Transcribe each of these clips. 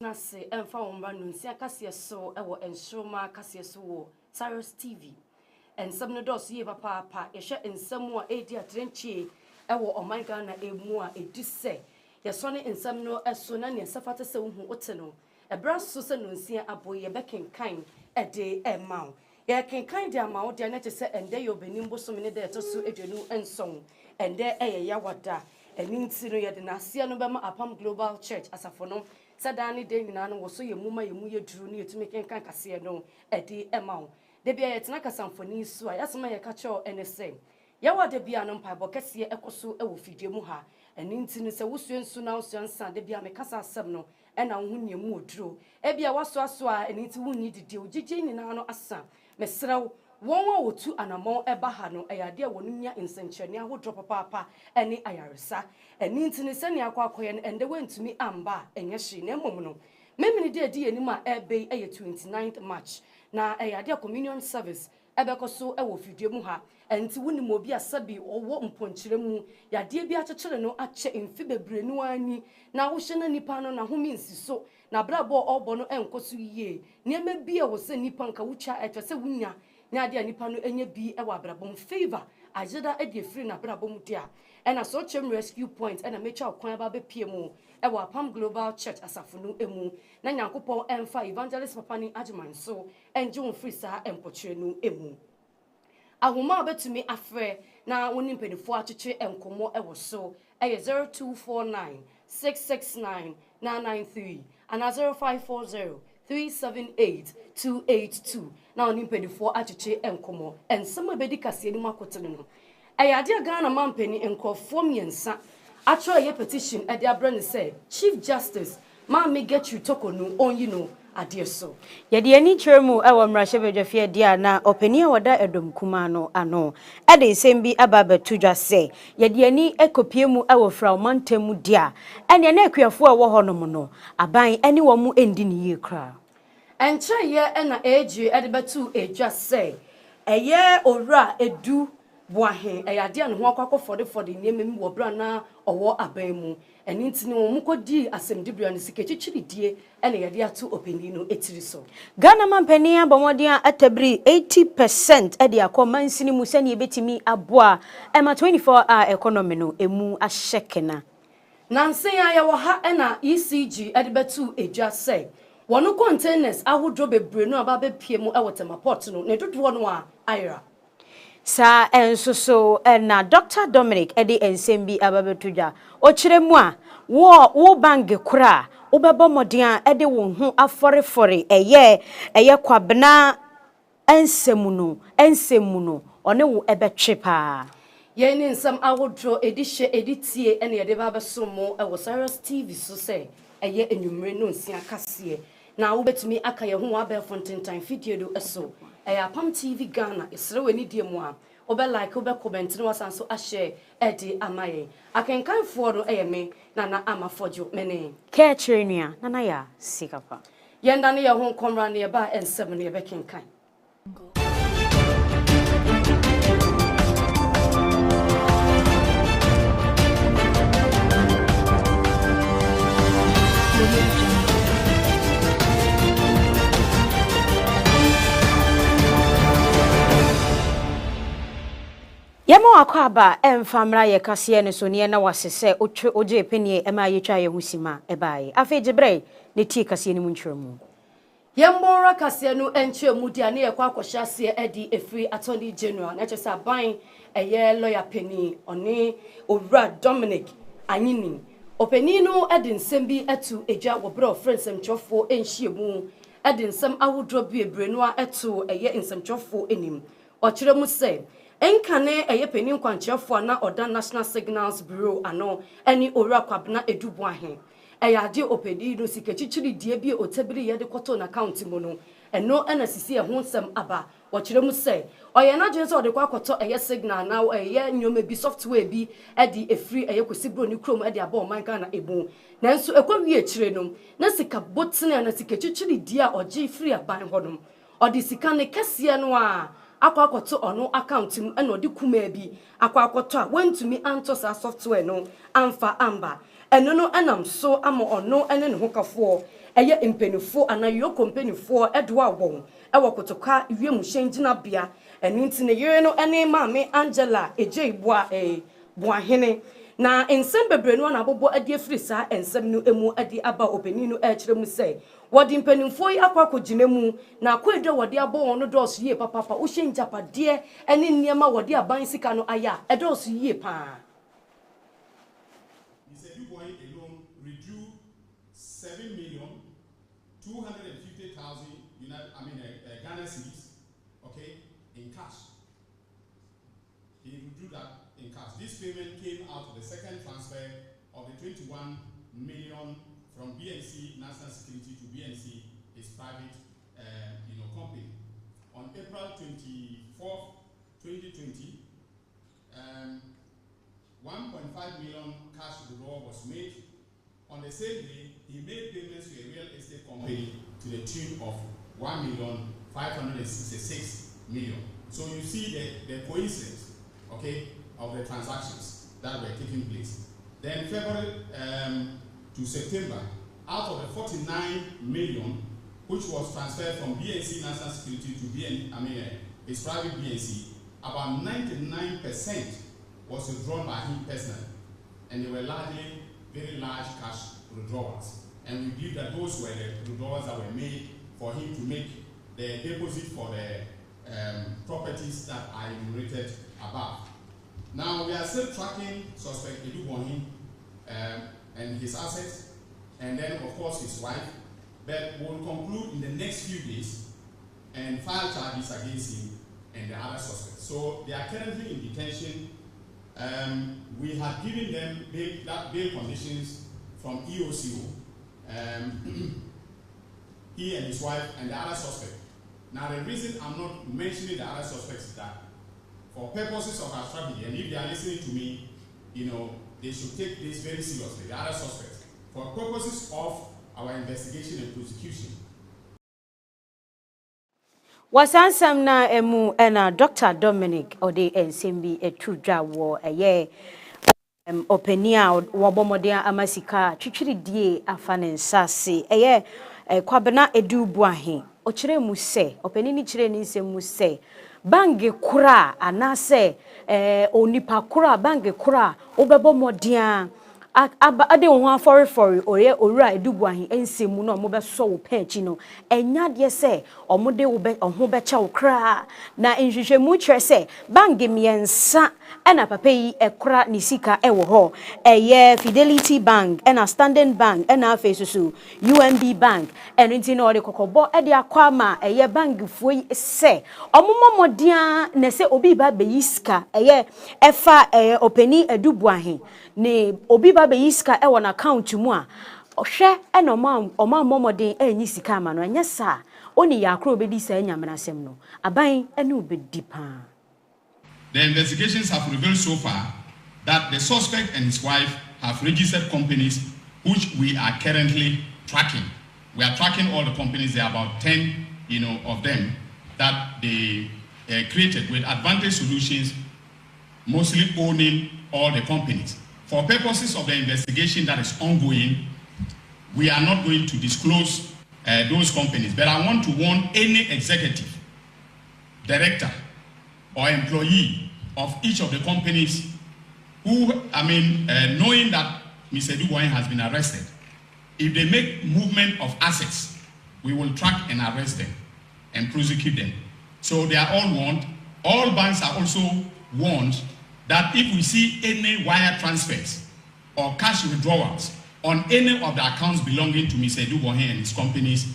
Nase emfa womba Nunsia Kaseɛbɔ ewo Nsroma Kaseɛbɔ Cyrus TV. Ensɛm no dɔso ye papa yɛhwɛ ensɛm a edi atrenchie ewo ɔman Ghana emu a edi sɛ yɛsɔne ensɛm no ɛso na ne safata sɛ wohu wote no ɛbra so sɛ Nunsia abo ye bekenkan ɛde ɛmaw ye kenkan de amaw de na te sɛ ɛndɛ yɛ obenim bosom ne de ɛtoso edwenu enson ɛndɛ ɛyɛ yawada ɛni nti no yɛ de na asia no bɛma Apam Global Church asafo no sadani de nyina no wo so ye muma ye mu ye duru ne yetumi kenkan kase no ɛde ɛmaw de bia yɛtena kasamfoni so a yasoma yɛ ka kyɛw ɛne yawa de bia no mpaebɔ kɛseɛ ɛkɔso ɛwɔ fidie mu ha ɛni nti no sɛ wosua nsu na wosua nsa de bia me kasa asɛm no ɛna wo hu nemu oduro ebia waso aso a ɛni nti wunni didi ogigye nyina no asa mesrew wɔn a wotu anamɔ ɛba ha no ɛyade a wɔn nya nsɛnkyerɛne ahodro papa ɛne ayaresa ɛni nti no sɛ ne akɔakɔyɛ no ɛnde wentumi amba ɛnyɛ hye na mmom no memini de adi anim a ɛbɛyi ɛyɛ 29th March na ɛyade a communion service ɛbɛkɔ ɛwɔ fidie mu ha ɛnti wonim obi asabi ɔwɔ mponkyerɛ mu yade bi akyekyere no akyɛ mfi bebre no ani na wohye na nipa no na homi nsiso na brabo ɔbɔ no ɛnkɔ so yie nneɛma bi a wɔ sɛ nipa nka wotwa ɛtwa sɛ wunya na ade nipa no enye bi ɛwɔ abrabom favor ageda ɛde free na abrabom dia ɛna so chem rescue point ɛna mecha kwan ba bepie mu ɛwɔ Apam Global Church asafo no emu na nyankopɔn ɛmfa evangelist papa ni agyeman so ɛngye wo free saa ɛmpɔkyerɛ no emu ahoma obetumi afrɛ na woni mpanifo akyekye enkomo ɛwɔ so ɛyɛ 0249 669 993 and 0540 378 282 na oni mpanifo akyekye enkomo ensɛm abedi kaseɛ ni makote no ɛyade Ghana mampani enkrɔfo miensa atro ye petition ɛde abra ne sɛ Chief Justice ma me get you tokonu on you know ade so yɛde ani kyerɛ mu ɛwɔ mmarahyɛ badwafie dia na ɔpani a wɔda ɛdom kuma no ano ɛde nsɛm bi aba bɛto dwa sɛ yɛde ani ekopie mu ɛwɔ fraumantam mu dia ɛne na akuafo a wɔ hɔ no no aban ɛne wɔn mu endi ne yie kra ɛnkyɛyɛ ɛna AG ɛde bɛto edwa sɛ ɛyɛ owura edu boahe ɛyade an ho akɔkɔfɔde nneɛma mi wɔ bra na ɔwɔ aban mu ɛni ntini wɔn mu kɔdi asɛmdibra no sikekyikyiri die ɛna yɛde ato opani no etiri so Ghana mampani abɔmɔden atabiri 80% ɛde akɔ mansini mu sɛ ne yɛbɛtumi aboa ɛma 24-hour economy no emu ahyɛ kena nansen a yɛwɔ ha ɛna ECG ɛde bɛto edwa sɛ wɔn containers ahodro bebre no aba bepie mu ɛwɔ temaport no ne dodoɔ no a ayra sa enso so na Dr. Dominic edi ensembi ababetudwa o kire mu a wo bange kura wo bebo modin a edi wo hu aforefore eye kwabena ensemu no one wo ebetwe pa ye ni nsam ahodro edi hye edi tie ene ye de ba besomo e wo Cyrus TV so se eye enwumre no nsia kaseɛ na wo betumi aka ye ho abɛfo ntentan video do eso Apam TV Ghana isre weni die mu a obe like obe comment no wasan so share edi amaye akenkanfo no me na ama Fordjour mene ke chirenia nana ya Sikapa yenda ne ye ho komra ne ye ba ensem ne ye bekenkan Yemo akwaba emfamra ye kase ne so ne na wasese otwe oje penie ema ye twa ye husima ebae afi gibre ne ti kase ne mu ntwemu Nsroma Kaseɛbɔ enche mudia ne ekwa akohyase edi efri attorney general na kyesa ban eye lawyer penny oni Owura Dominic Anyini openi no edi nsɛm bi etu eja wo bro friends nsɛmtwofo enhyiemu edi nsɛm ahodro bi ebrenu a etu eye nsɛmtwofo enim ɔkyerɛ mu sɛ enkane eye penny nkwankyerɛfo na oda National Signals Bureau ano eni Owura Kwabena Edubuahen Ayade opedi no sikechichiri die bi otabiri yede kwoto na account mu no eno na sisi e ho nsem aba wo mu se oye na dwen se ode kwa kwoto eye signal na eye nyoma bi software bi edi efri eye kwesibro ni krom edi aba oman kan na ebu nanso ekwawi echire no na sika botene na sikechichiri die a oje free aban hodom ode sika ne kese no a akwa kwoto ono account mu ena ode kuma bi akwa kwoto a wantumi anto sa software no amfa amba eno no enam so ama ono ene ne hokafo eye impenifo ana yo kompenifo edwa won ewo kotoka wiem hyengina bia eni ntine yere no ene maame Angela Ejeiboa Boahene na ensem bebre no na bobo ade afiri sa ensem no emu ade aba openi no ekire mu sei wodi impenifo yi akwa kogina mu na akwaedwa wodi abo won no dos yie papa wo hyenjapade ene niema wodi aban sika no aya edos yie pa 7,250,000 Ghana cedis, okay, in cash. He withdrew that in cash. This payment came out of the second transfer of the 21 million from BNC National Security to BNC, his private, company. On April 24th, 2020, 1.5 million cash withdrawal was made. On the same day, he made payments to a real estate company to the tune of 1,566,000,000. So you see the coincidence, okay, of the transactions that were taking place. Then February to September, out of the 49 million, which was transferred from BNC National Security to his private BNC, about 99% was withdrawn by him personally, and they were largely very large cash withdrawals. And we believe that those were the withdrawals that were made for him to make the deposit for the properties that I enumerated above. Now we are still tracking suspect Edubuahen and his assets, and then of course his wife, but we'll conclude in the next few days and file charges against him and the other suspects. So they are currently in detention. We have given them bail conditions from EOCO, he and his wife and the other suspect. Now the reason I'm not mentioning the other suspects is that for purposes of our strategy, and if they are listening to me, they should take this very seriously, the other suspects, for purposes of our investigation and prosecution. Wasansam na emu ena Dr. Dominic ode ensembi etudwa wo eye openia wabomodea amasika twitwiri die afane nsase eye Kwabena Edubuahen ochire mu se openi ni chire ni nsem mu se bange kura anase onipa kura bange kura obebomodea ade ho afori oye Owura Edubuahen ensemu no mo be so wo panchi no enya de se omode wo be ho be cha wo kra na nhwehwemu kire se bange miensa ena papa yi ekra ni sika ewo ho eye Fidelity Bank ena Standard Bank ena afesusu UNB Bank eno nti no de kokobo ede akwa ma eye bank fuo yi se omomomodea na se obi ba be yiska eye efa openi Edubuahen ne obi ba be yiska ewo na account mu a ohwe ena oma momodin enyi sika ama no enya sa oni yakro obedi sa enyamanasem no aban ene obedi pa. The investigations have revealed so far that the suspect and his wife have registered companies which we are currently tracking. We are tracking all the companies. There are about 10, of them that they created with Advantage Solutions, mostly owning all the companies. For purposes of the investigation that is ongoing, we are not going to disclose those companies. But I want to warn any executive, director, or employee of each of the companies who, knowing that Mr. Edubuahen has been arrested, if they make movement of assets we will track and arrest them and prosecute them. So they are all warned. All banks are also warned that if we see any wire transfers or cash withdrawals on any of the accounts belonging to Mr. Dubohe and his companies,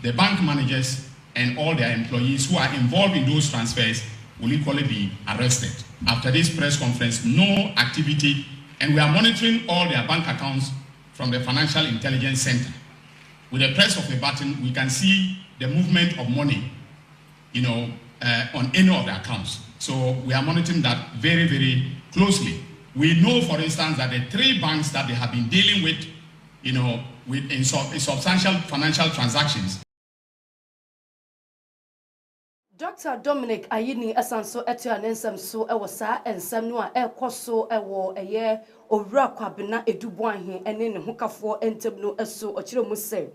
the bank managers and all their employees who are involved in those transfers will equally be arrested. After this press conference, no activity, and we are monitoring all their bank accounts from the Financial Intelligence Center. With the press of a button, we can see the movement of money, on any of the accounts. So we are monitoring that very, very closely. We know, for instance, that the 3 banks that they have been dealing with, in substantial financial transactions. Dr. Dominic Ayini Asanso Etianensam so Ewasa and Samua Koso Ewo a year or Rakwabina Edubuahi and in Hukafo Entebno Eso or Chilomuse.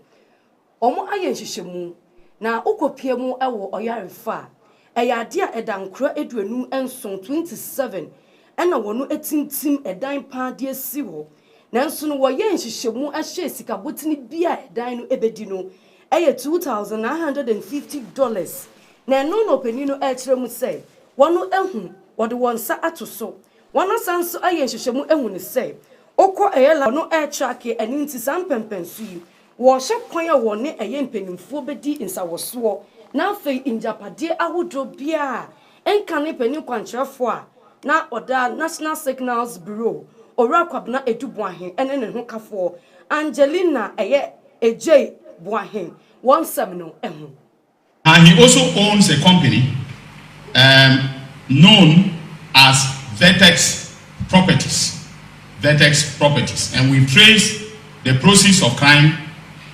Omo Ayen Shishemu, na Okopiemu Ewo or Yarifa. A yadia edan kra edwenu enson 27 ena wono etintim edan pa de asiwo nanso no wo ye nhyehyemu ahye sikabotini bia edan no ebedi no eye $2,950 na no no penino e kire mu sei wono ehu wode wonsa atoso wono sanso aye nhyehyemu ehu ne sei okọ eyela no e trake aninti sampempensu yi wo hye kwan a wone eye mpenimfo bedi insawoso na fe injapade ahodo bia enkane pani kwankyerefo a na oda National Signals Bureau Orakwabna Edubuahin ene ne hokafo Angelina eye eje Buahin 17 ehu. And he also owns a company known as Vertex Properties. And we trace the proceeds of crime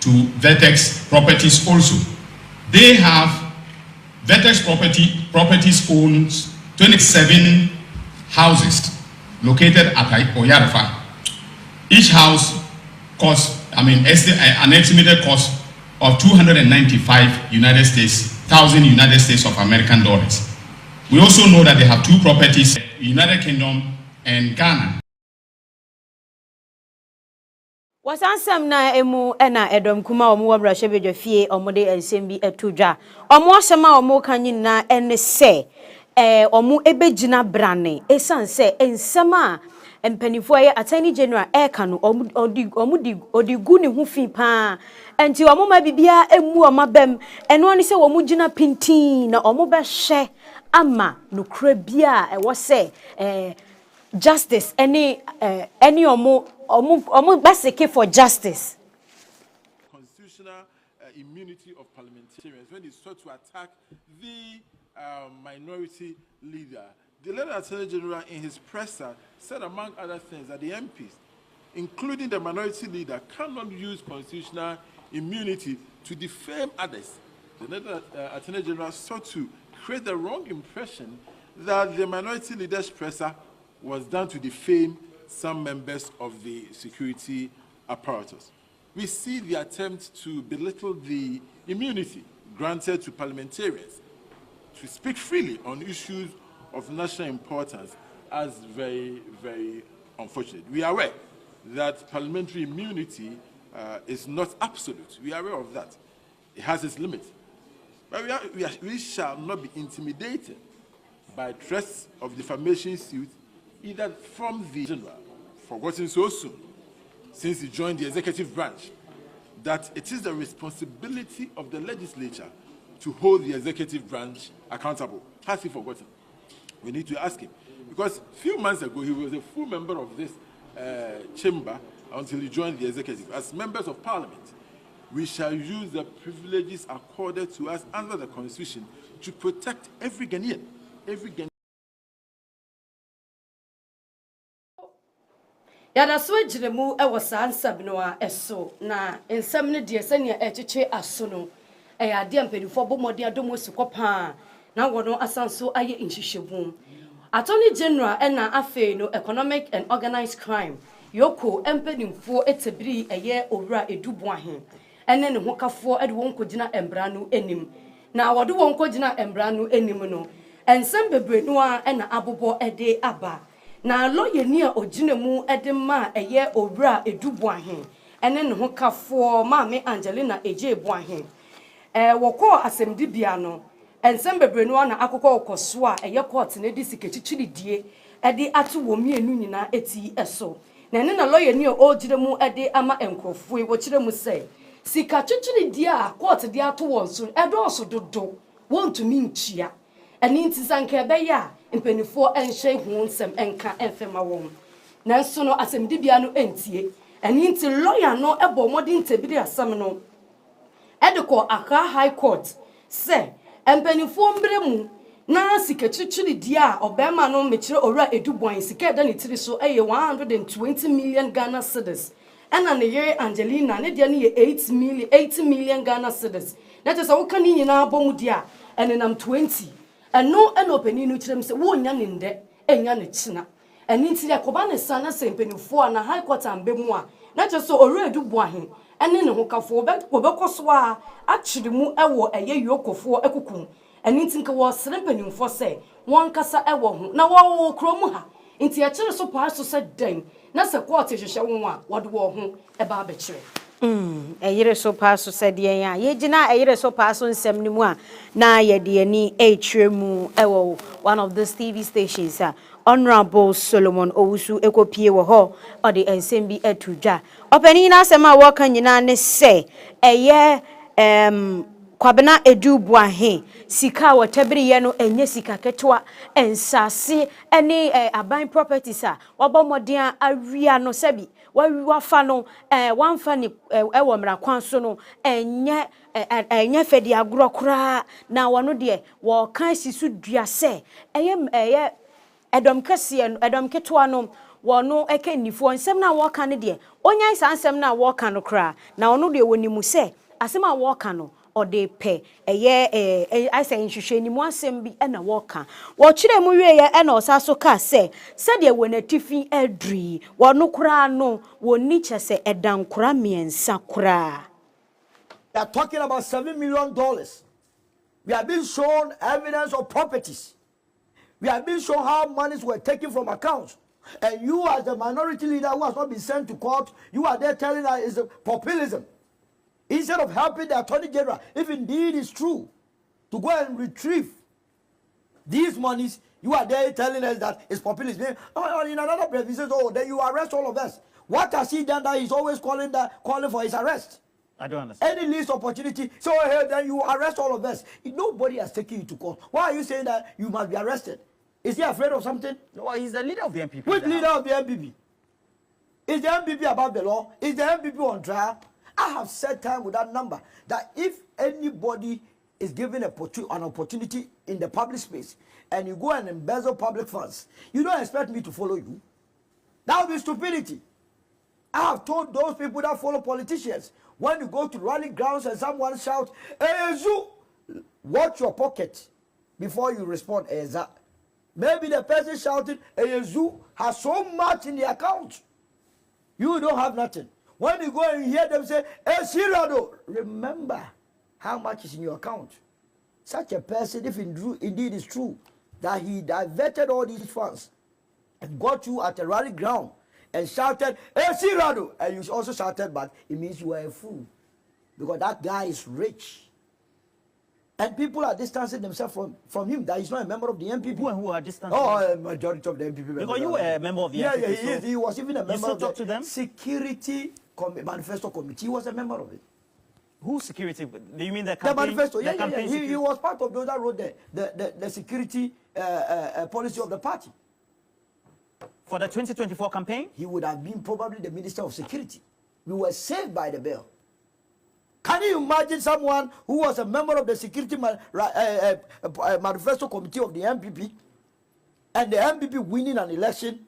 to Vertex Properties also. They have Vertex Properties owns 27 houses located at Oyarifa. Each house costs, an estimated cost of $295,000 United States of American dollars. We also know that they have 2 properties, United Kingdom and Ghana. Wasansam na emu ena edom kuma omo wabra hyebejo fie omode ensem bi etudwa omo asema omo kanyi na ene se omo ebegina brane esanse ensema empanifo aye attorney general eka no odi gu ne hu fi pa enti omo ma bibia emu omabem eno ani se omo gina pintin na omo be hye ama no kra bia ewo se justice any omo basic for justice. Constitutional immunity of parliamentarians when they sought to attack the minority leader. The letter Attorney General in his presser said, among other things, that the MPs, including the minority leader, cannot use constitutional immunity to defame others. The letter Attorney General sought to create the wrong impression that the minority leader's presser was done to defame some members of the security apparatus. We see the attempt to belittle the immunity granted to parliamentarians to speak freely on issues of national importance as very, very unfortunate. We are aware that parliamentary immunity is not absolute. We are aware of that. It has its limits. But we shall not be intimidated by threats of defamation suit either from the general, forgotten so soon, since he joined the executive branch, that it is the responsibility of the legislature to hold the executive branch accountable. Has he forgotten? We need to ask him. Because a few months ago, he was a full member of this chamber until he joined the executive. As members of parliament, we shall use the privileges accorded to us under the Constitution to protect every Ghanaian. Yada so ejiremu e wasa ansab no a eso na ensam ne de senia echeche aso no e ya de ampenifo bomode adomo sikopa na wono asanso aye nhyehyebum Attorney General na afe no economic and organized crime yoko empenimfo etebiri eye owura edubuahen ene ne hokafo ede won kogina embra no enim na wode won kogina embra no enim no ensam bebre no a na abobo ede aba na lawyer ni a oginemu edema eye owura edubuahen ene ne hokafo maame Angelina eje ebuahen woko asɛmdibia no ensem bebre no na akokɔ okoso a eye court na di sikechichiri die ede ato wo mienu nyina eti eso na ne na lawyer ni o gire mu ede ama enkrofo wo kire mu sei sikachichiri die a court de ato won so edo so dodo wontumi nchia eni ntisanka ebe ya mpanifo enhye hu nsem enka enfema won nanso no asɛmdibia no entie eni nti lawyer no ebo modin tebiri asam no ediko Accra High Court se empanifo mbre mu na sikachichiri dia obema no mechire owura edubon sika da ne tiri so eye 120 million Ghana cedis ena ne yere Angelina ne dia ne ye 80 million Ghana cedis na te se wo kan nyina abomu dia enenam 20 eno ena opani no kirem se wo nya ne nde enya ne china eni nti ya koba ne sana se empanifo na High Court ambe mu a na te se owura edubon ahen ene ne ho kafo obekoso a achiri mu ewo eye yokofo ekukum eni nti nka wo sere mpanimfo se won kasa ewo ho na wo kromu ha nti achiri so pa so se den na se court hwehwe won a wode wo ho eba abekire eyire so pa so se de yan ye gina eyire so pa so nsem ni mu a na ye de ani etwemu ewo one of the TV stations Honorable Solomon Owusu ekopie wo ho ode ensem bi atudwa opani na asem a wo kan nyina ne se eye kwabena edubu ahe sika watabiri ye no enye sika ketwa ensase ene aban properties a wabomodin awia no sebi wafa no wanfa ni ewo mra kwan so no enye fedi agro kra na wono de wo kan sisu dua se eye edom kase edom ketwa no wono ekenifo nsem na wo kan de onyan sansem na wo kan no kra na wono de wonimu se asem a wo kan no ode pe eye I say nhwehwe ni mu asem bi na wo kan wo kire mu wie ye na osaso ka se de wonatifi adri wono kra no woni chese edan kra miensa kra. They are talking about $7 million. We have been shown evidence of properties. We have been shown how monies were taken from accounts. And you as the minority leader who has not been sent to court, you are there telling us it's populism. Instead of helping the Attorney General, if indeed it's true, to go and retrieve these monies, you are there telling us that it's populism. In another place, he says, oh, then you arrest all of us. What has he done that he's always calling for his arrest? I don't understand. Any least opportunity, so hey, then you arrest all of us. Nobody has taken you to court. Why are you saying that you must be arrested? Is he afraid of something? No, he's the leader of the MPP. Which leader of the MPP? Is the MPP above the law? Is the MPP on trial? I have said time with that number that if anybody is given an opportunity in the public space and you go and embezzle public funds, you don't expect me to follow you. That would be stupidity. I have told those people that follow politicians, when you go to rally grounds and someone shouts, "Ezu," watch your pocket before you respond. Eza. Maybe the person shouting, "Ezu," has so much in the account. You don't have nothing. When you go and hear them say, "Esirado," remember how much is in your account. Such a person, if indeed is true, that he diverted all these funds and got you at a rally ground and shouted, "Esirado," and you also shouted back, it means you are a fool. Because that guy is rich. And people are distancing themselves from him, that he's not a member of the MPP. Who are distancing? Oh, majority of the MPP. Because you were a member of the MPP. Yeah, he was even a member of to them? Security Manifesto Committee. He was a member of it. Whose security? Do you mean the The campaign? manifesto, the campaign he was part of those that wrote the security policy of the party. For the 2024 campaign? He would have been probably the Minister of Security. We were saved by the bell. Can you imagine someone who was a member of the Security Manifesto Committee of the MPP and the MPP winning an election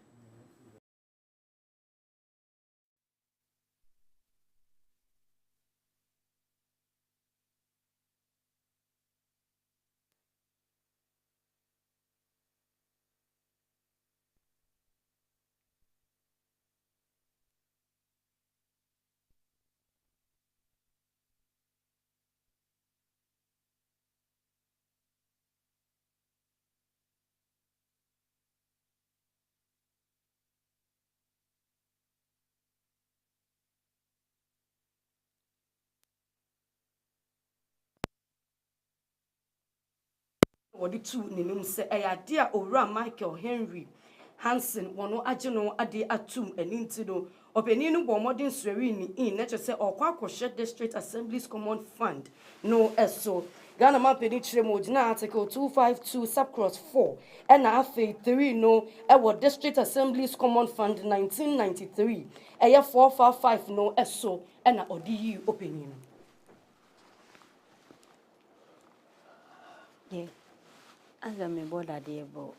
wɔde tu nenum sɛ ɛyɛ ade a owura Michael Henry Hansen wɔno agye no ade atum ani nti no ɔpanin no bɔ mmɔden sɔre ni in na kyerɛ sɛ ɔkɔ akɔhyɛ District Assembly's Common Fund no ɛso Ghana Mampeni kyerɛ mu gyina Article 252 subcross 4 ɛna afei 3 no ɛwɔ District Assembly's Common Fund 1993 ɛyɛ 455 no ɛso ɛna ɔde yi ɔpanin no. Yeah.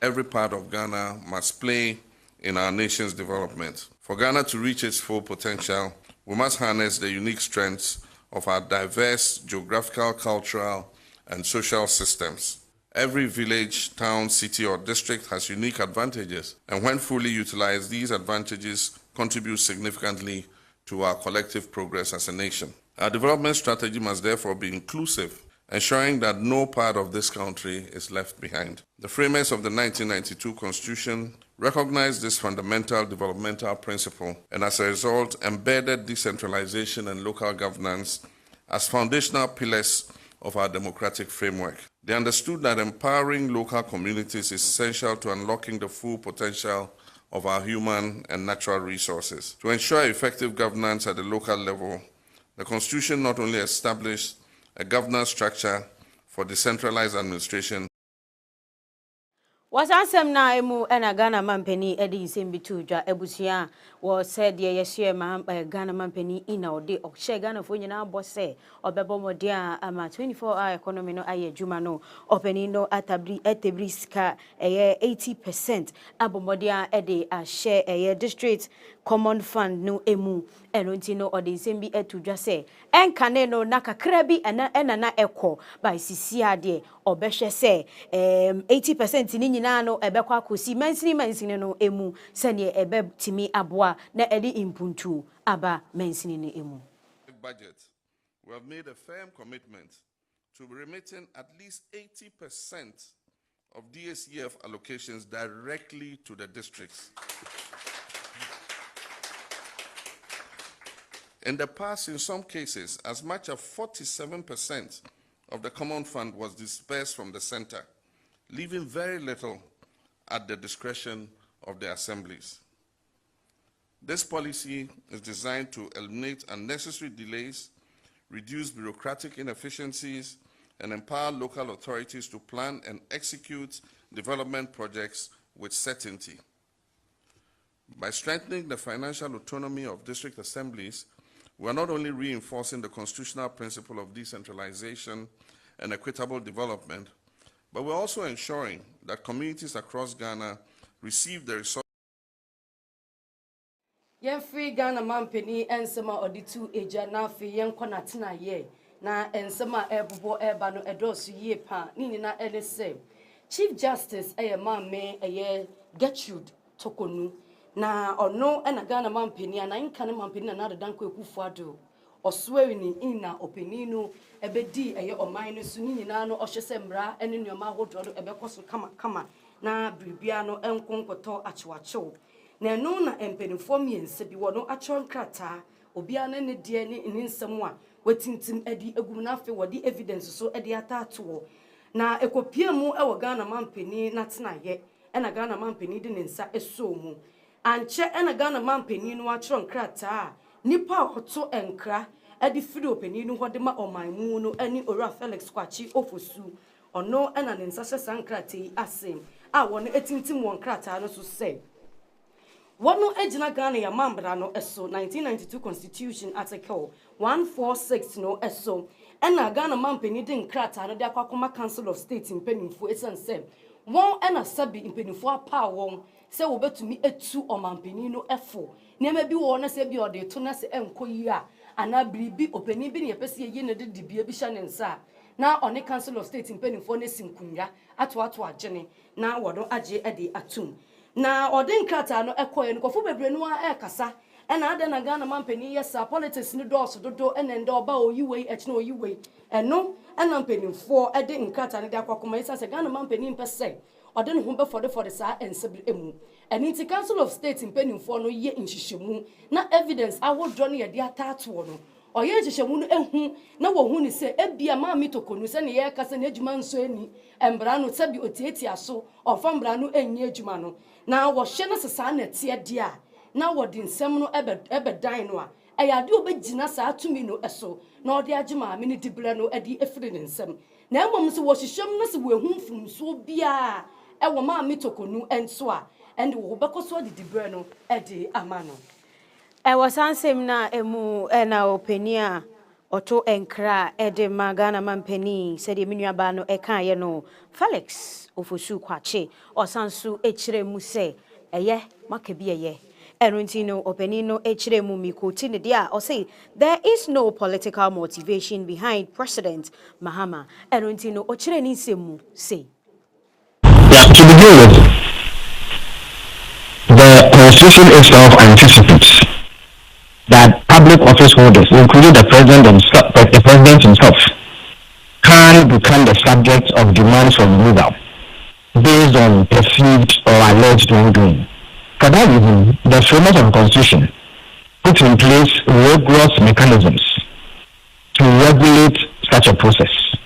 Every part of Ghana must play in our nation's development. For Ghana to reach its full potential, we must harness the unique strengths of our diverse geographical, cultural, and social systems. Every village, town, city, or district has unique advantages, and when fully utilized, these advantages contribute significantly to our collective progress as a nation. Our development strategy must therefore be inclusive, ensuring that no part of this country is left behind. The framers of the 1992 Constitution recognized this fundamental developmental principle and as a result embedded decentralization and local governance as foundational pillars of our democratic framework. They understood that empowering local communities is essential to unlocking the full potential of our human and natural resources. To ensure effective governance at the local level, the Constitution not only established a governance structure for decentralized administration. Was ansem na emu ena Ghana Mampeni edi nsembi tuja ebusia was said ye yeshie ma Ghana Mampeni ina ode okye Ghana fo nyina abose obebo modia ama 24-hour economy no aye adwuma no openi no atebri ska eye 80% abomodia ede ahye eye district common fund no emu enonti no ode nsembi etudwa se enkane no nakakra bi ena na ekọ by sisi ade obehwe se 80% ni nyina no ebekwa kosi mansini no emu sene ebe timi aboa na edi impuntu aba mansini no emu. Budget, we have made a firm commitment to remitting at least 80% of DSEF allocations directly to the districts. In the past, in some cases, as much as 47% of the common fund was dispersed from the center, leaving very little at the discretion of the assemblies. This policy is designed to eliminate unnecessary delays, reduce bureaucratic inefficiencies, and empower local authorities to plan and execute development projects with certainty. By strengthening the financial autonomy of district assemblies, we are not only reinforcing the constitutional principle of decentralization and equitable development, but we're also ensuring that communities across Ghana receive the resources. Free Ghana Mampeni ensema oditu eja na fe yenko na tena ye na ensema ebobo eba no edosu ye pa nini na elese Chief Justice mamme Gertrude Tokonu na ono ena Ghana Mampeni na inka na Mampeni na Danko Ekufuado osweri ni ina openinu ebedi oman no su nyina no ohyese mbra ene nuoma hodo do ebekoso kama na bribia no enkonkoto achewachew na eno na empenifo miense bi wono achon krata obia na ne de ne nsem a watintim edi egum na afi wodi evidence so edi atato na ekopie mu ewo Ghana Mampeni na tenaye ena Ghana Mampeni de nsa eso mu anche ena Ghana Mampeni no achon krata nipa hoto enkra edi firi openi no hode ma omanmu no ani ora Felix Kwachi ofosu ono ena ne nsa hye sankrate asem a wono etintim won krata no so say wono ejina Ghana ya mambra no eso 1992 Constitution Article 146 no eso ena Ghana Mampeni de nkrata no de akwakoma Council of State mpanimfo esense won ena sabi mpanimfo apa won se wo betumi etu omampeni no efo nema bi wo na se bi ode to na se enkoyi a ana bribi openi bi ne yepese ye ne de dibia bi hya ne nsa na one Council of State mpanimfo ne sinkunya ato agene na wodo age ede atum na ode nkrata no ekoye no kofo bebre no a ekasa ena ade na Ghana Mampeni yesa politics ni doso dodo ene nda oba oyiwei echna oyiwei eno ena mpanimfo ede nkrata ne de akwakoma yesa se Ghana Mampeni mpese ode no humbe for the saa ensebri emu eni ti Council of State mpanimfo no ye nhihyimu na evidence awodro no ye de atato no oye nhyehyemu no ehu na wo hu ni se ebia ma mitokonu se ne ye kasa na adwuma nso ani embra no sabi otietia so ofa mbra no enyi adwuma no na wo hye no sesa na tie dia na wo di nsem no ebedan no a eyade obegina saa tumi no eso na odi agima me ne dibre no edi efiri ne nsem na emom so wo hyehyem no se wo ehu mfumso bia ewo ma mitokonu enso a ende wo bekoso di dibre no edi amano Sansem na emu na openia oto enkra ede magana mampeni said minuaba no eka ye no Felix ofosu kwache osansu echire mu se eye makabi eye Eruntino openino echire mu mikoti ne dia or say there is no political motivation behind President Mahama Eruntino ochire ni semu say yeah, to begin with, the constitution itself anticipates that public office holders, including the president himself, can become the subject of demands for removal based on perceived or alleged wrongdoing. For that reason, the framework of the constitution puts in place rigorous mechanisms to regulate such a process.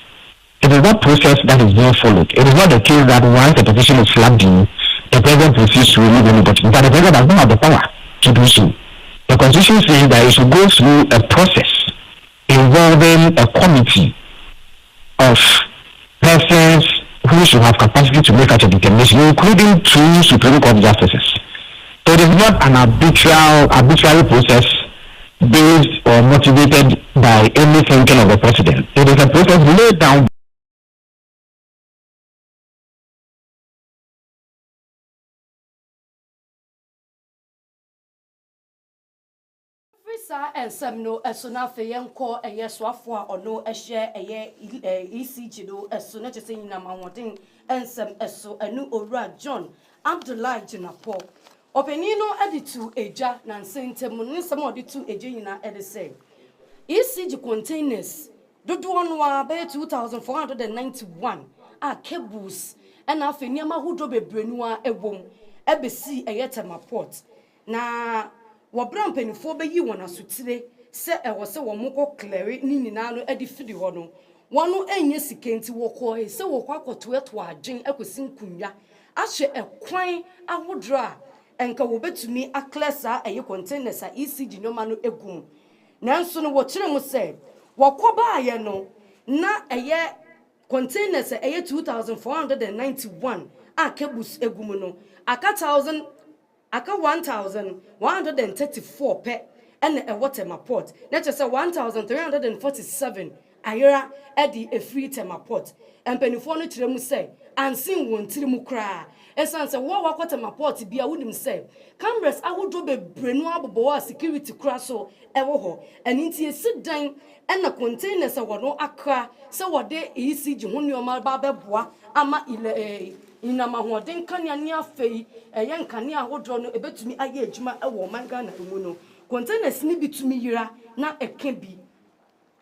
It is that process that is being followed. It is not the case that once a petition is slapped in, the president proceeds to remove anybody. But the president does not have the power to do so. The constitution says that it should go through a process involving a committee of persons who should have capacity to make such a determination, including 2 Supreme Court justices. So it is not an arbitrary process based or motivated by any thinking of the president. It is a process laid down. Frisa ensem no eso na fe yenko eye soafo a ono ehye eye ECG do eso na chese nyina manwoden ensem eso anu owura John Abdullahi Jinapo openino editu eja na nsentemu nsem oditu eje nyina ede say ECG containers dodo ono a be 2491 a cables and afi niama hudo bebrenu a ewom ebesi eye temaport na wobra mpanifo be yi wona sutire se ewo se wo moko clear ni nyina no edi fidi ho no wono enye sikenti woko he se woko akoto eto adwen akosi nkunwa ahye ekwan ahodra enka wobetumi aklesa eye containers a ECG nyoma no egum nanso no wo kire mu se wokoba aye no na eye containers eye 2491 a cables egum no aka 1134 pe and a water port. Let us say 1347 ayera edi a free temaport. And penifone chiremu say, and sing one tirimu cry. Essence a war water port be a wooden say. Cameras I would do be brenuable security crasso ever and into a sit down and the containers a no akra. So what day is Junior Malbaba bois ama ile. Inama hoden kanya ni afei eye nkane a hodro no ebetumi aye adwuma ewo manga na emu no containers ni bitumi yira na eka bi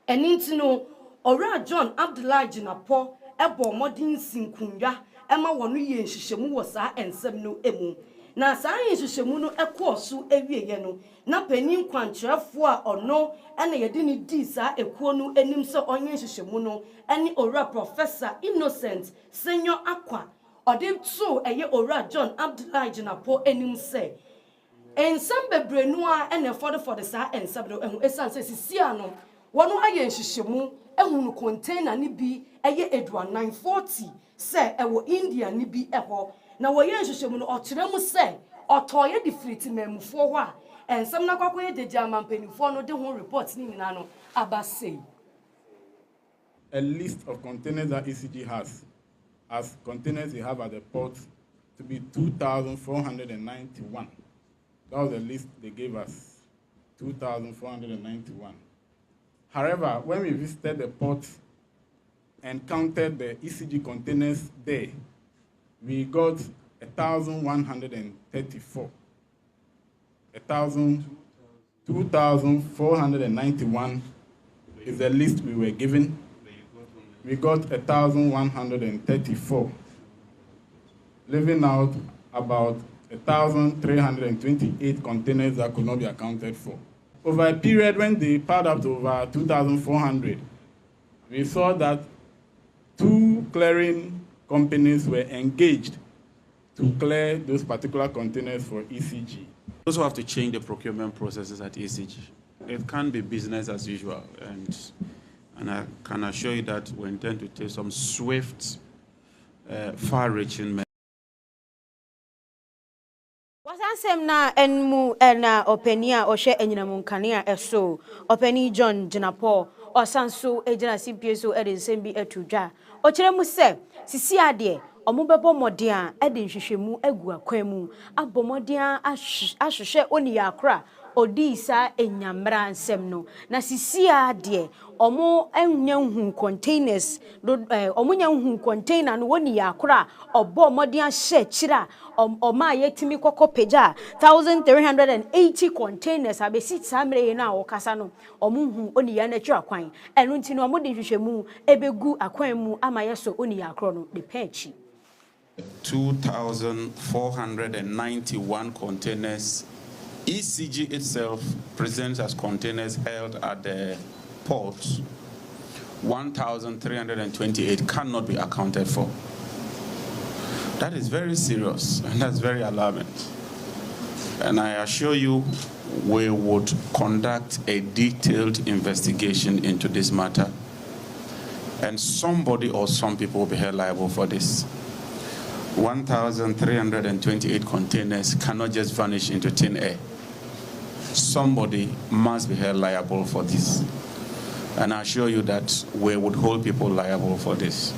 eni no owura John Abdullahi Jinapo ebo modern sinkunwa ema wono ye nhyehyemu wo saa ensem no emu na saa nhyehyemu no ekooso ewieye no na panin kwankyerefo a ono ena yede ni di saa ekuo no enim so onye nhyehyemu no eni owura Professor Innocent Senior Akwa Odim so eye owura John Abdullahi Jinapo enim say ensem bebrenu a ene for the saa ensem no ehu esan say sisia no wono aye nhyehyemu ehu no container ni bi eye edwa 940 say ewo India ni bi eho na wo ye nhyehyemu no okyeremu say otoye difriti memufo ho a ensem na kwakoye deja mampanifo no de ho report ni nyina no abasei a list of containers that ECG has as containers we have at the port to be 2,491. That was the list they gave us, 2,491. However, when we visited the port and counted the ECG containers there, we got 1,134. 2,491 is the list we were given. We got 1,134, leaving out about 1,328 containers that could not be accounted for. over a period when they piled up to over 2,400, we saw that 2 clearing companies were engaged to clear those particular containers for ECG. We also have to change the procurement processes at ECG. It can't be business as usual, and I can assure you that we intend to take some swift, far-reaching measures. Wasansem na enmu na openia ohwe enyinamunkane a eso openi John Jinapo osanso ejina simpieso edensem bi atudwa o kire mu se sisi ade omubebo mode a ede nhwehwemu agu akwan mu abomode a ahwehwe oni yakra odisa enyamra nsem no na sisi ade omo enyanhu containers omo nyanhu container no woni yakra obo mode a hye kira oma yetimi kokopeja 1380 containers abesi samre na wokasa no omuhu oni ya na twa kwan enu nti no omo de hwehwemu ebegu akwan mu amayeso oni yakro no de pechi 2,491 containers. ECG itself presents as containers held at the ports. 1,328 cannot be accounted for. That is very serious and that's very alarming. And I assure you, we would conduct a detailed investigation into this matter. And somebody or some people will be held liable for this. 1,328 containers cannot just vanish into thin air. Somebody must be held liable for this. And I assure you that we would hold people liable for this.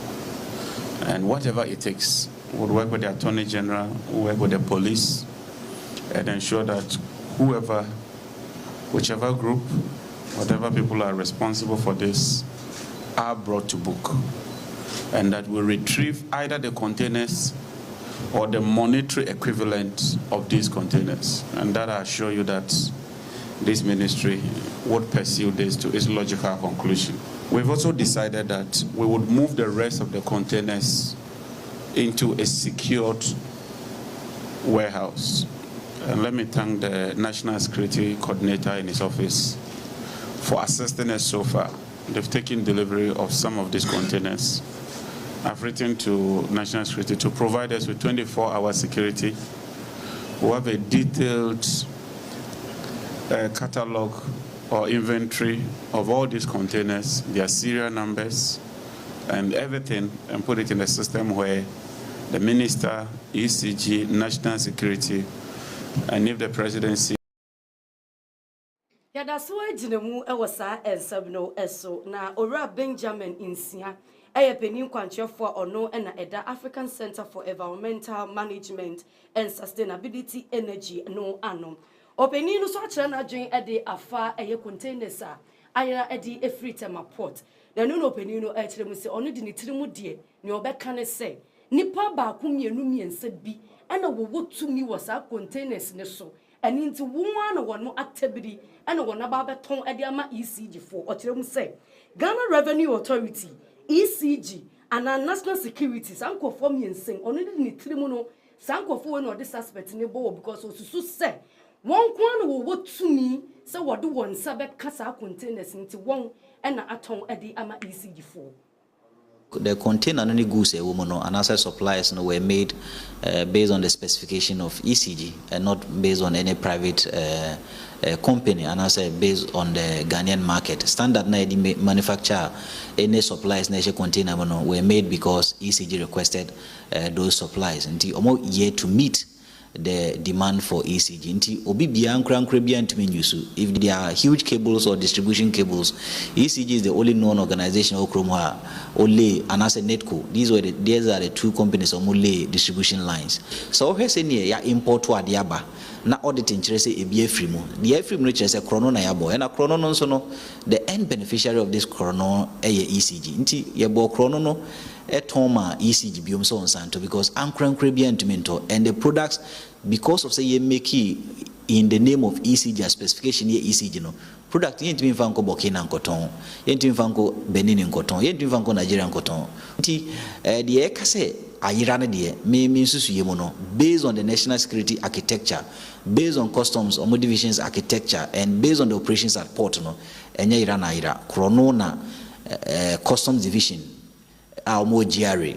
And whatever it takes, we'll work with the Attorney General, we'll work with the police, and ensure that whichever group, whatever people are responsible for this, are brought to book. And that we retrieve either the containers or the monetary equivalent of these containers. And that I assure you that this ministry would pursue this to its logical conclusion. We've also decided that we would move the rest of the containers into a secured warehouse. And let me thank the National Security Coordinator in his office for assisting us so far. They've taken delivery of some of these containers. I've written to National Security to provide us with 24-hour security. We have a detailed catalog or inventory of all these containers, their serial numbers, and everything, and put it in a system where the minister, ECG, National Security, and if the presidency. Yeah, that's why Jinemu Ewasa and Sabno Eso na Ora Benjamin Insia. A penny quantity for or no and the African Center for Environmental Management and Sustainability Energy no anno. Openino such an adjoin at the afar a containers are aya edi a free tema port. The no openino etremus only the nitrimu dear, no back can say. Nipa ba kum ye numi and said be, and a wood to me was our containers neso, and into one or one more activity, and one about ton at the ama ECG for or say. Ghana Revenue Authority. ECG and our national security sanko for me and sing only the trimuno sanko for no this aspect in the board because also say one kwan will what to me so what do one sabe kasa containers into one and aton at the ama ECG for. The container only goods a woman and other supplies were made based on the specification of ECG and not based on any private company, and also based on the Ghanaian market. Standard manufacture any supplies nation container were made because ECG requested those supplies. And almost yet to meet the demand for ECG. If there are huge cables or distribution cables, ECG is the only known organization only and as a Netco. These are the two companies only distribution lines. So we say ya import to adiaba na audit interest e be free mo. The free mo say chrono na yabo and a chrono no so no the end beneficiary of this chrono ECG. Nti yabo chrono no etoma ECG biom so onsanto because ankran krebia ntumento and the products because of say ye make in the name of ECG specification ye ECG no product yen timi fanko Burkina nkoton yen timi fanko Benin nkoton yen timi fanko Nigeria nkoton nti de e ka say ayira ne de me nsusu ye mo no based on the national security architecture, based on customs or divisions architecture, and based on the operations at port no enya ira na ira krono na customs division mo GRA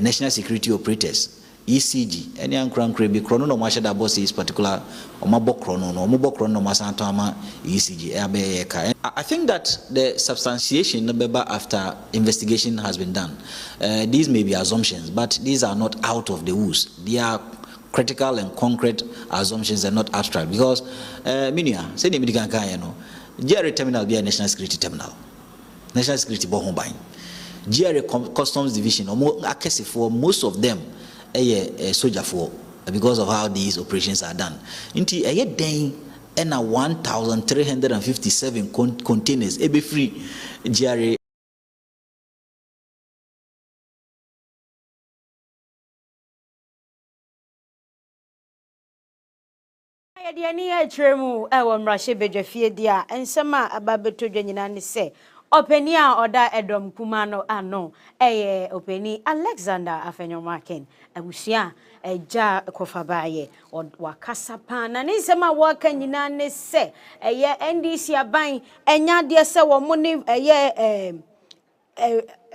national security operators ECG any ankran be chrono no mashada boss is particular omabo chrono no omabo chrono masanto ama ECG I think that the substantiation number after investigation has been done, these may be assumptions, but these are not out of the woods. They are critical and concrete assumptions and not abstract, because minia say the medical no GRA terminal be a national security terminal, national security bohon buying GRA customs division for most of them a soldier for because of how these operations are done. Inti a day and 1,357 containers be free GRA. Yadiani tremu ewo mrashe bejafie dia ensema ababeto dwanyina ne se openi a oda edom kumano ano openi Alexander Afenyomaken abusia eja kofabaye wakasa pa na ne nsema waka nyina ne se NDC aban enya de se wo mo ne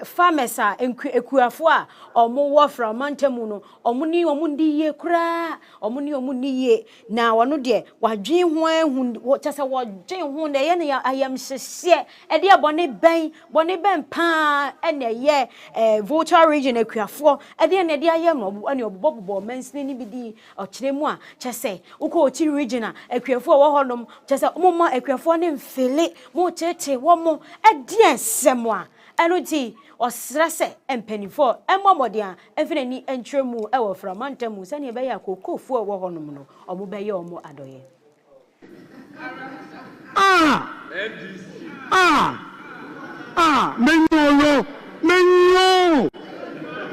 farmers ekuafo a omo wo from mantamu no omo ni ye kura omo ni ye na wono de wadwen ho ahu chese wodwen ho na ye na ayam hyehye e de bone ben pa ene ye Fordjour region ekuafo e de na de ayam no ane obobobo mansini ni bidi okiremu a chese uko ochi region a ekuafo wo honom chese omo ekuafo ne mfele mo tete wo mo e de ensemo a enuti osrase empenifo emomodian efenani entremu ewo framantamu sane be ya kokofu ewo honom no omo be ye omo adoye menyo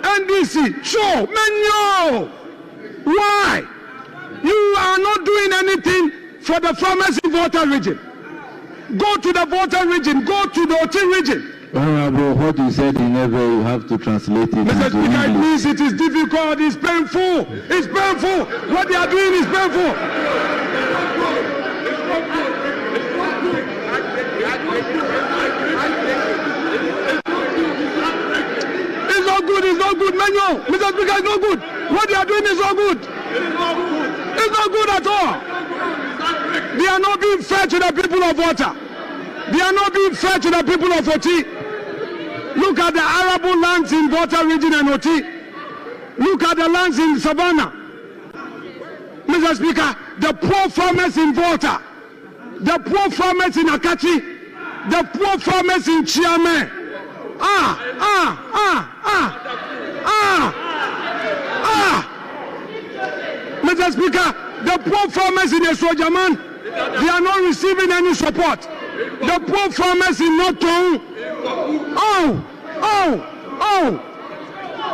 NDC show menyo. Why you are not doing anything for the farmers in Volta region? Go to the Volta region, go to the Oti region. Honorable, what you said in Ever, you have to translate it. Mr. Speaker, it means it is difficult, it's painful. It's painful. What they are doing is painful. It's not good, Manuel. Mr. Speaker, it's not good. What they are doing is not good. It's not good at all. They are not being fair to the people of Volta. They are not being fair to the people of Oti. Look at the arable lands in Volta region and Oti. Look at the lands in Savannah. Mr. Speaker, the poor farmers in Volta, the poor farmers in Akachi, the poor farmers in Chiame. Mr. Speaker, the poor farmers in Esrojaman, they are not receiving any support. The poor farmers in Noton,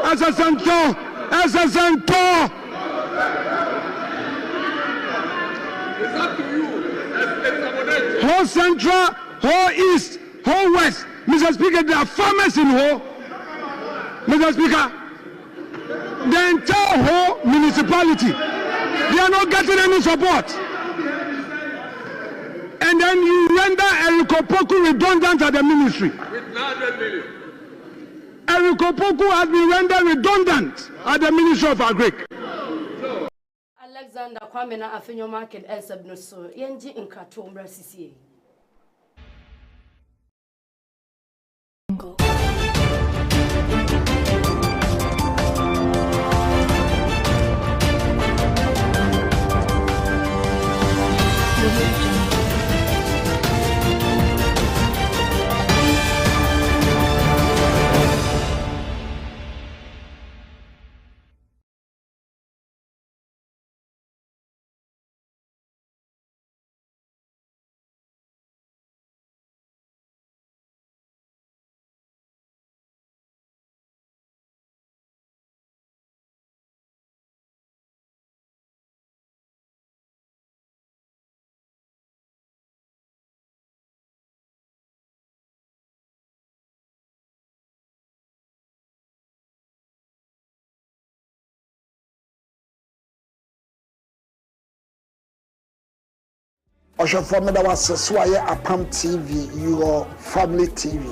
as a center, whole central, whole east, whole west. Mr. Speaker, there are farmers in whole. Mr. Speaker, the entire whole municipality, they are not getting any support. And then you render Erikopoku redundant at the ministry. With 900 million. Erikopoku has been rendered redundant at the Ministry of Agric. Alexander Kwamena Afenyomaken Elsabnoso, Yenji Nkatomra Sisi. Oshafo me da was so aye Apam TV, your family TV.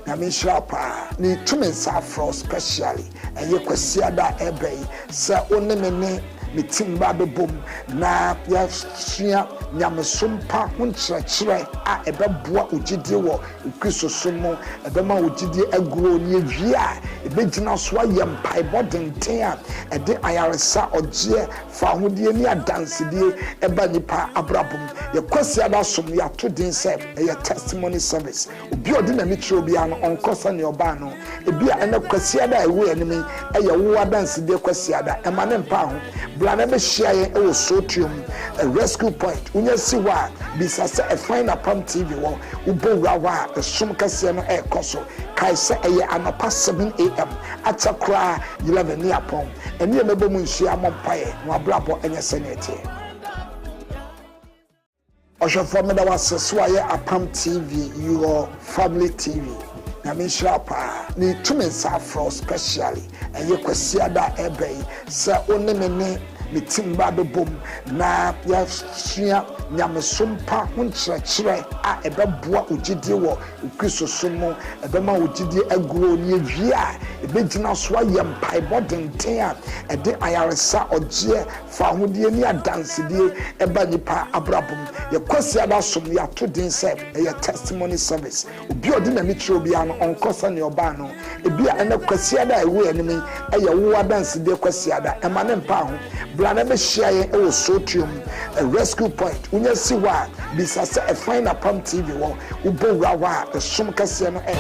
Na me shrapa ni tumensa afro specially. Eye kwasia da ebe se onemene me timba bebom na ya sua nyamesompa hunkyerɛkyerɛ a ɛbɛboa ogidie wɔ Kristo mu ɛbɛma ogidie aguro ne awie a ɛbɛgyina so ayɛ mpaebɔ denten a ɛde ayaresa ɔgyeɛ fa ahodie ne adansedie ɛba nipa abrabom yɛkwasi ada som yɛato din sɛ ɛyɛ testimony service obi ɔde n'ani kyerɛ obiara no ɔnkɔsa ne ɔbaa no ebi a ɛnɛ kwasi ada ɛwɔ anim ɛyɛ wo adansedie kwasi ada ɛma ne mpa ho blana be share e sotium a rescue point unya siwa bisasa e find Apam TV wo ubowra wa e som kase no e koso kai se e anapa 7 am atakra 11 ni Apam eni emebo mu nhia mompae no abrabo enye senete Oshafo me da was so aye Apam TV your family TV na me shrapa ni tumensa afro specially eye kwasi ada ebe se onemene me timba bebom na ya sua nyamesompa hunkyerɛkyerɛ a ɛbɛboa ogidie wɔ Kristo mu ɛbɛma ogidie aguro ne awie a ɛbɛgyina so ayɛ mpaebɔ denten a ɛde ayaresa ɔgyeɛ fa ahodie ne adansedie ɛba nipa abrabom yɛkwasi ada som yɛato din sɛ ɛyɛ testimony service obi ɔde n'ani kyerɛ obiara no ɔnkɔsa ne ɔbaa no ebi a ɛnɛ kwasi ada ɛwɔ anim ɛyɛ wo adansedie kwasi ada ɛma ne mpa ho blana be share e sotium a rescue point unya siwa bisasa e find Apam TV wo ubowra wa e som kase no e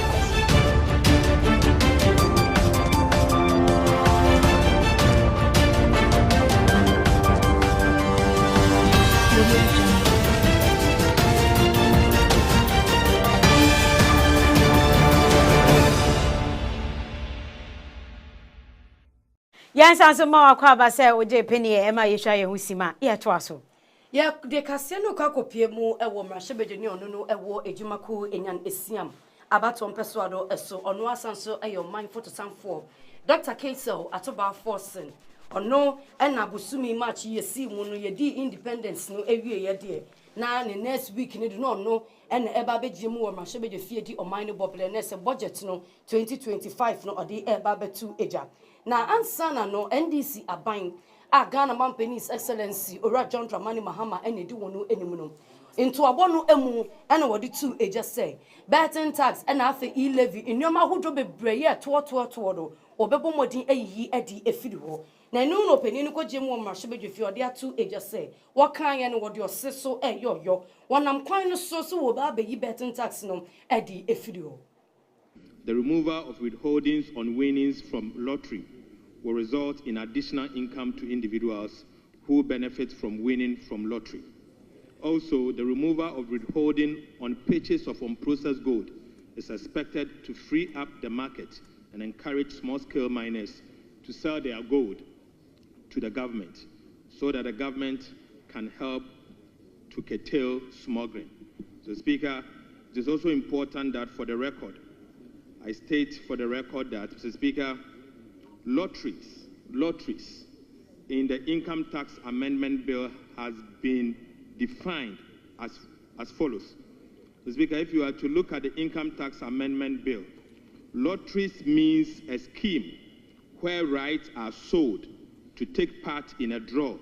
Yes, answer more kwaba say oje penny e ma yehwa ye husima ye to aso ye de kase no kwakopie mu ewo mrahyebeje ne ono no ewo ejumako enyan esiam abato mpeso ado eso ono asanso eyo mindful to sanfo Dr. Kaseɛbɔ atoba forcing ono ena busumi match ye si mu no ye di independence no ewie ye de na ne next week ne do no ena eba beje mu wo mrahyebeje fie di oman no boble na se budget no 2025 no odi eba betu eja na ansana no NDC aban a Ghana Man's Excellency Ora John Dramani Mahama ene di wono enimu no into abono emu ena wodi tu eja say betting tax ena afa e-levy enyoma hodo bebreye to do obebo modin eyi edi efiri ho na enu no paninu ko gemu o marhyebeje fi ode atu eja say wo kan ye no wodi oseso eyoyo wonam kwan no so wo ba beyi betting tax no edi efiri ho. The removal of withholdings on winnings from lottery will result in additional income to individuals who benefit from winning from lottery. Also, the removal of withholding on purchase of unprocessed gold is expected to free up the market and encourage small-scale miners to sell their gold to the government so that the government can help to curtail smuggling. So, Speaker, it is also important that for the record, I state for the record that, Mr. Speaker, lotteries in the income tax amendment bill has been defined as follows. Mr. Speaker, if you are to look at the income tax amendment bill, lotteries means a scheme where rights are sold to take part in a draw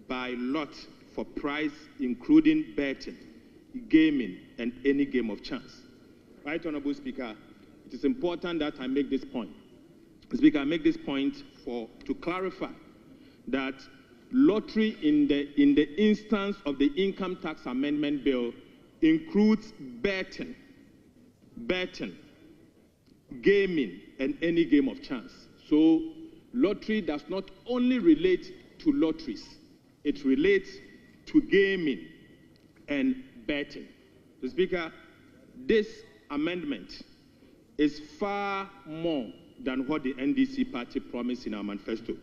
by lot for prize including betting, gaming, and any game of chance. Right, Honorable Speaker, it is important that I make this point. Speaker, I make this point to clarify that lottery in the instance of the income tax amendment bill includes betting, gaming, and any game of chance. So lottery does not only relate to lotteries, it relates to gaming and betting. So, Speaker, this amendment is far more than what the NDC party promised in our manifesto.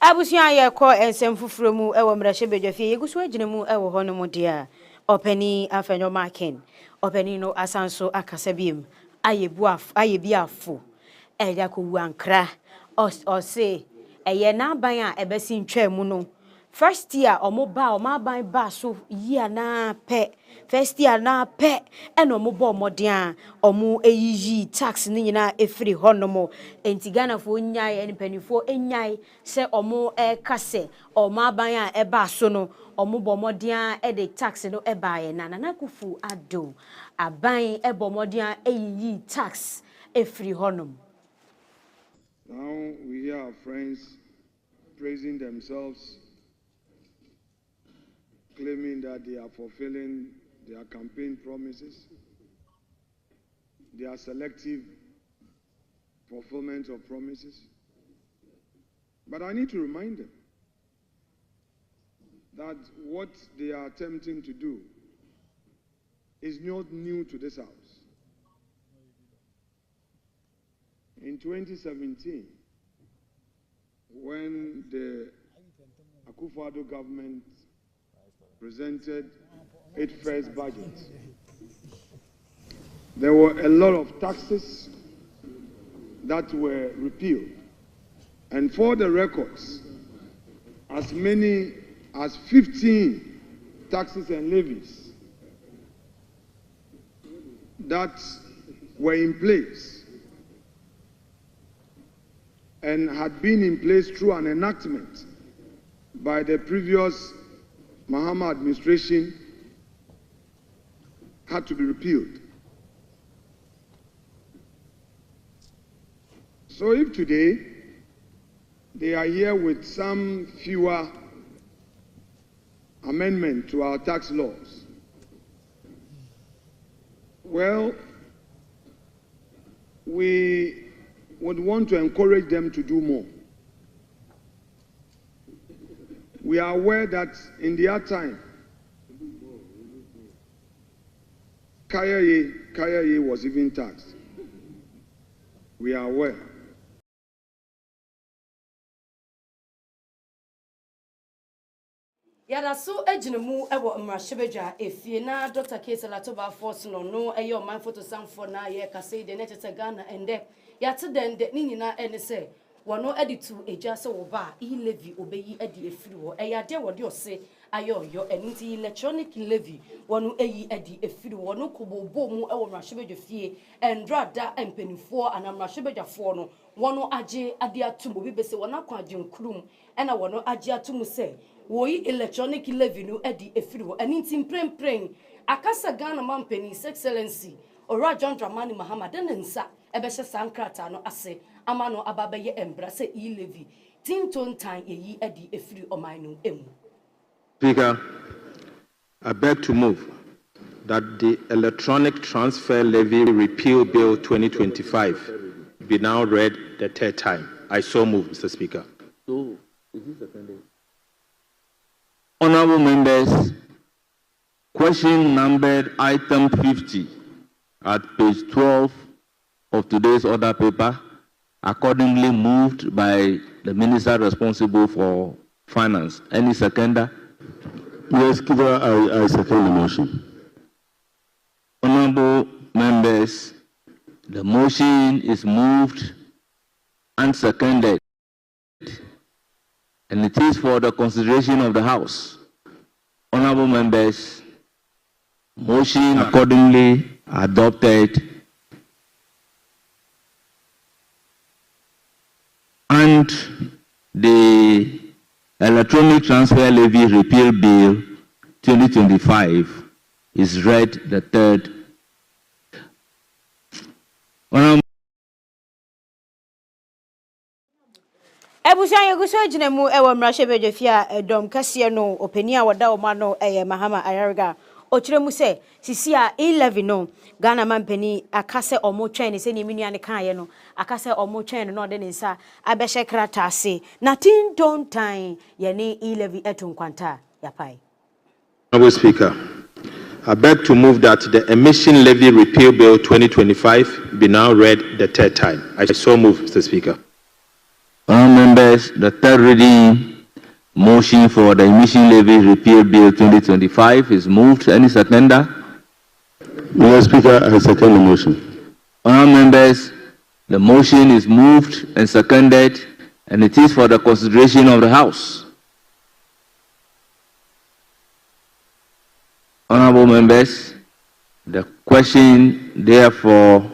Abusia ye ko ensem fufuro mu ewo mrahyebeje fie yeguso agine mu ewo hono mu dia opani Nsroma Kaseɛbɔ opani no asanso akasa biem ayebiafo eja ko wankra o se eye na ban a ebesi ntwa mu no first year omo ban ba so year na pe first year na pe eno mo bo modern omo eyiyi tax ni nyina efiri honomo enti Ghana fo nyai eni panifo enyai se omo kase omo ban a eba so no omo bo modern e de tax no eba ye na Kufu ado aban ebo modern eyiyi tax efiri honom. Now we hear our friends praising themselves, claiming that they are fulfilling their campaign promises. They are selective fulfillment of promises. But I need to remind them that what they are attempting to do is not new to this house. In 2017, when the Akufo-Addo government presented its first budget, there were a lot of taxes that were repealed. And for the records, as many as 15 taxes and levies that were in place and had been in place through an enactment by the previous Mahama administration had to be repealed. So if today they are here with some fewer amendment to our tax laws, well, we would want to encourage them to do more. We are aware that in their time, Kayaye was even taxed. We are aware. Yada so ejinemu ewo mrashebeja efie na Dr. Kesela Toba Force no eyo man photo samfo na ye kase de netete Ghana ende yate den de ni nyina ene se wono editu eja se wo ba levy obeyi edi efiri wo eyade wode ose ayo yo enti electronic levy wono eyi edi efiri wo no kobobo mu ewo mrashebeja fie endrada empenifo anamrashebeja fo no wono age ade atum obi bese wona kwa age nkrum ena wono age atum se woyi electronic levy no edi efiri wo enti mprempren akasa Ghana mampeni excellency ora John Dramani Mahama den nsa ebehye sankrata no ase amano ababeye embrase levy tinton tan eyi edi efiri oman no emu. Speaker, I beg to move that the Electronic Transfer Levy Repeal Bill 2025 be now read the third time. I so move, Mr. Speaker. So, is this seconded? Honorable members, question numbered item 50 at page 12 of today's order paper, accordingly moved by the minister responsible for finance. Any seconder? Yes, Speaker, I second the motion. Honorable members, the motion is moved and seconded, and it is for the consideration of the House. Honorable members, motion accordingly adopted, and the Electronic Transfer Levy Repeal Bill 2025 is read the third. Ebusia yeguso ejinemu ewo mrashebeje fia edom kase no openia wada oma no Mahama Ayarga ochiremu se sisia 11 no Ghana mampeni akase omo twen se ni menua ne kaaye no akase omo twen no de nsa abehye krata ase na tin don time ye ne 11 etunkwanta yapai. Honorable Speaker, I beg to move that the Emission Levy Repeal Bill 2025 be now read the third time. I so move, Mr. Speaker. Members, the third reading motion for the Emission Levy Repeal Bill 2025 is moved. Any seconder? Mr. Speaker, I second the motion. Members, the motion is moved and seconded, and it is for the consideration of the House. Honorable members, the question therefore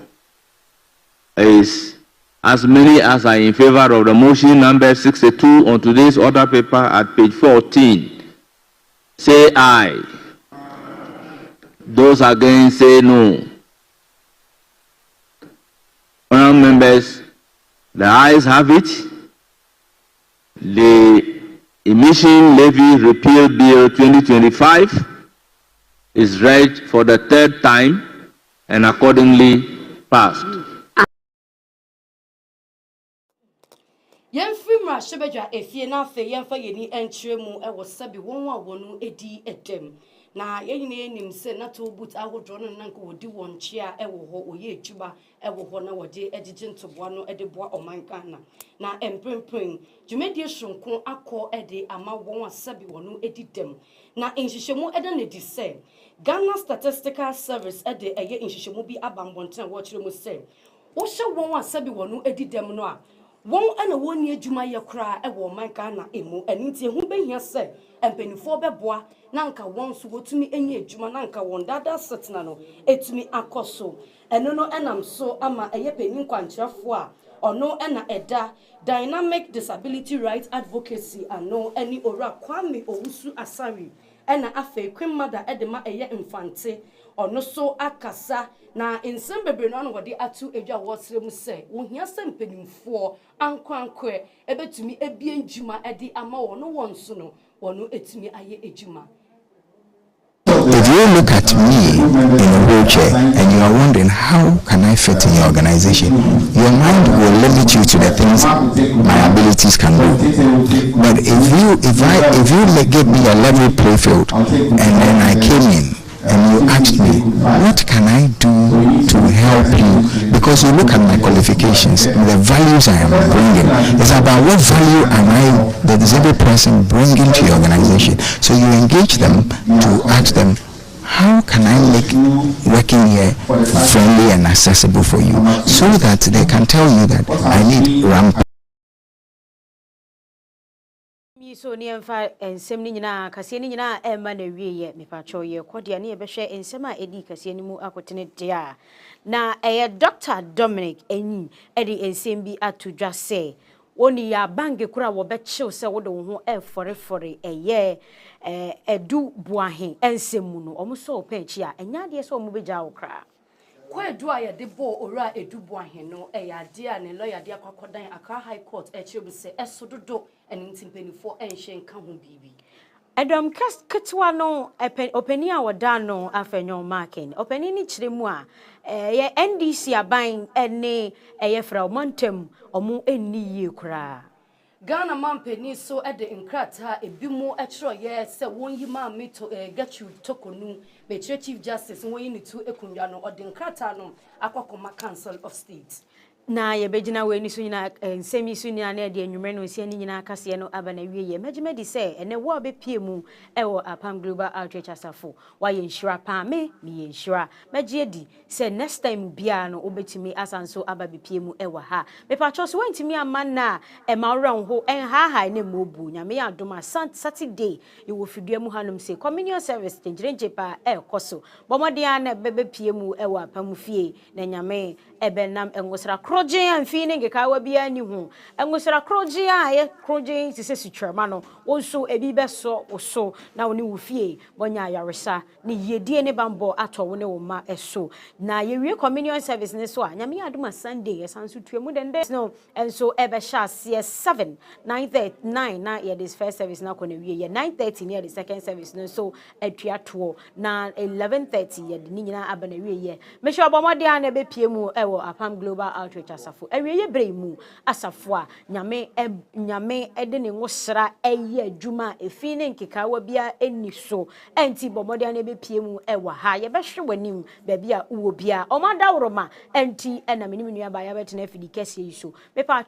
is as many as are in favor of the motion number 62 on today's order paper at page 14, say aye. Those against say no. Honorable members, the ayes have it. The Emission Levy Repeal Bill 2025 is read for the third time and accordingly passed. Yemfiri mra shebedwa efie na afe yemfa yeni enkyere mu e wo sabi won a wonu edi edem na yehine enim se na to boot ahodro no nanka wodi won chia e wo ho oye etuba e wo ho na wode egige ntoboa no ede boa omanka na emprempren dwumedie hronkon akọ ede ama won asabi wonu edi dem na enhyehyemu ede na di se Ghana Statistical Service ede eye enhyehyemu bi abambonten wo kire mu se wo hye won asabi wonu edi dem no a won ana woni adwuma ye kra e wo man Ghana emu anintie hu behia se empenifo beboa na nka won so wotumi enye adwuma na nka won dada setna no etumi akoso eno no enam so ama eye penin kwankyerefo a ono ena eda Dynamic Disability Rights Advocacy ano eni ora Kwame Owusu Asari ena afa kwemmada edema eye infante ono so akasa na nsem bebre no wode atu edwa wosre mu se wo hia sempenimfo ankwankwe ebetumi ebie njuma edi ama wono wonso no wono etumi aye ejuma. If you look at me in a wheelchair and you are wondering how can I fit in your organization, your mind will limit you to the things my abilities can do. But if you give me a level play field and then I came in and you asked me, what can I do to help you? Because you look at my qualifications, the values I am bringing. It's about what value am I, the disabled person, bringing to your organization. So you engage them to ask them, how can I make working here friendly and accessible for you? So that they can tell you that I need ramp. So niemfa ensem ni nyina kase ni nyina ema na wieye mepacho ye kodia ne ebehwe ensem a edi kase ni mu akotene dia na Dr. Dominic enyi edi ensem bi atudwa se oni ya bange kura wo bechew se wo de wo ho eforefore edu buahe ensem mu no omuso opanchi a enya de se omu beja wo kra Kwedu a yede bo ora edubu aheno eyade a ne lawyer de akwakodan Accra High Court echibu se esododo enintimpenifo enhye nka ho bibi. Edom ketwa no opani a woda no afenyo marking opani ni kiremu a ye NDC aban ene fra montem omu enni ye kura Ghana mampeni so ede nkrata ebimo etro ye se won yi ma meto Gertrude Tokonu be Chief Justice won yi ni tu ekunwa no ode nkrata no akokoma Council of State na ye begina we ni so nyina nsemi so nyina na de anwumre no se ni nyina kase no abana wieye magime di se ene wo bepie mu ewo Apam Global Outreach Asafo wa ye nhira pa me ye nhira magie di se next time bia no obetimi asanso aba bepie mu ewo ha me pa cho so wantimi amana e ma wran ho en ha ne mobu nyame ya adoma Saturday ye wo fidua mu hanom se communion service tenjirenje pa koso bomodian na bebepie mu ewo Apam fie na nyame ebenam engosra kroje amfine ngekawa bia ni hu engosra kroje a ye kroje sise sitwama no wonso ebi beso woso na woni wo fie bonya yaresa ni yedie ne bambo ato wo ne wo ma eso na ye wie communion service ne so a nyame adoma Sunday esanso tuemu dende no enso ebe sha 7 9:39 na ye this first service na kona wie ye 9:30 near the second service no so atua to na 11:30 ye ni nyina abana wie ye me sure bomode a na be pie mu ewo Apam Global Outreach Asafo awieye bremu asafo a nyame ede ne ngosra eye adwuma efine nkekawa bia eni so enti bomode na be pie mu ewa ha ye be hwe wanim ba bia uwo bia omada woroma enti ena menimenu aba ya betena afidi kese yi so